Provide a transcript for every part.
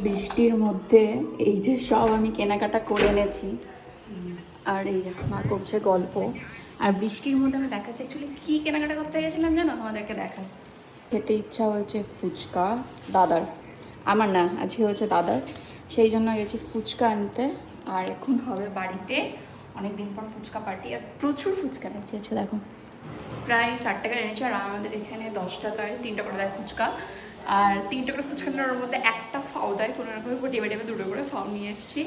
বৃষ্টির মধ্যে এই যে সব আমি কেনাকাটা করে এনেছি, আর এই যে মা করছে গল্প। আর বৃষ্টির মধ্যে আমি দেখাচ্ছি অ্যাকচুয়ালি কী কেনাকাটা করতে গেছিলাম জানো, তোমাদেরকে দেখা। খেতে ইচ্ছা হয়েছে ফুচকা দাদার, আমার না, আজকে হয়েছে দাদার, সেই জন্য গেছি ফুচকা আনতে। আর এখন হবে বাড়িতে অনেকদিন পর ফুচকা পার্টি। আর প্রচুর ফুচকা এনেছি, দেখো প্রায় 60 টাকায় এনেছি। আর আমাদের এখানে 10 টাকায় 3টা করে দেয় ফুচকা। আর 3টা করে ফুচকা নেওয়ার মধ্যে একটা ফাও দেয় কোনো রকমের, টেবে টেবে 2টো করে ফাও নিয়ে এসেছি।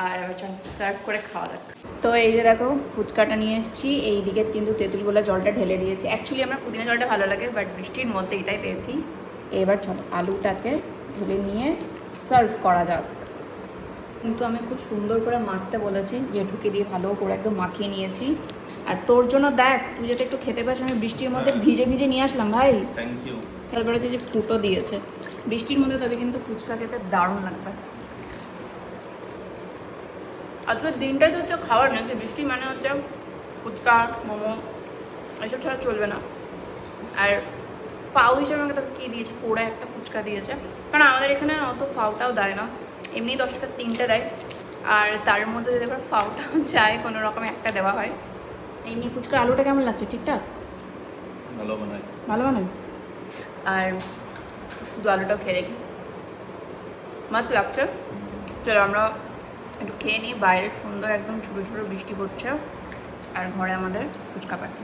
আর চল সার্ভ করে খাওয়া যাক। তো এই যে দেখো ফুচকাটা নিয়ে এসেছি, এই দিকে কিন্তু তেঁতুলগোলা জলটা ঢেলে দিয়েছি। অ্যাকচুয়ালি আমার পুদিনা জলটা ভালো লাগে, বাট বৃষ্টির মধ্যে এটাই পেয়েছি। এবার চল আলুটাকে ঢেলে নিয়ে সার্ভ করা যাক। কিন্তু আমি খুব সুন্দর করে মাখতে বলেছি, জেঠুকে দিয়ে ভালো করে একদম মাখিয়ে নিয়েছি। আর তোর জন্য দেখ, তুই যাতে একটু খেতে পাস, আমি বৃষ্টির মধ্যে ভিজে ভিজে নিয়ে আসলাম ভাই। Thank you. খেয়াল করেছি যে ফুটো দিয়েছে বৃষ্টির মধ্যে, তবে কিন্তু ফুচকা খেতে দারুণ লাগবে। আজকের দিনটাই তো হচ্ছে খাবার না, বৃষ্টি মানে হচ্ছে ফুচকা মোমো এসব ছাড়া চলবে না। আর ফাউ হিসেবে আমাকে তাকে কী দিয়েছে, পোড়া একটা ফুচকা দিয়েছে। কারণ আমাদের এখানে অত ফাউটাও দেয় না, এমনি 10 টাকা 3টে দেয়। আর তার মধ্যে যদি এবার ফাউটাও চায় কোনো রকম একটা দেওয়া হয়। এমনি ফুচকার আলুটা কেমন লাগছে? ঠিকঠাক ভালো বানায়, ভালো বানায়। আর শুধু আলুটাও খেয়ে দেখি, মস্ত লাগছে। চলো আমরা একটু খেয়ে নিই। বাইরে সুন্দর একদম ছোটো ছোটো বৃষ্টি পড়ছে, আর ঘরে আমাদের ফুচকা পার্টি।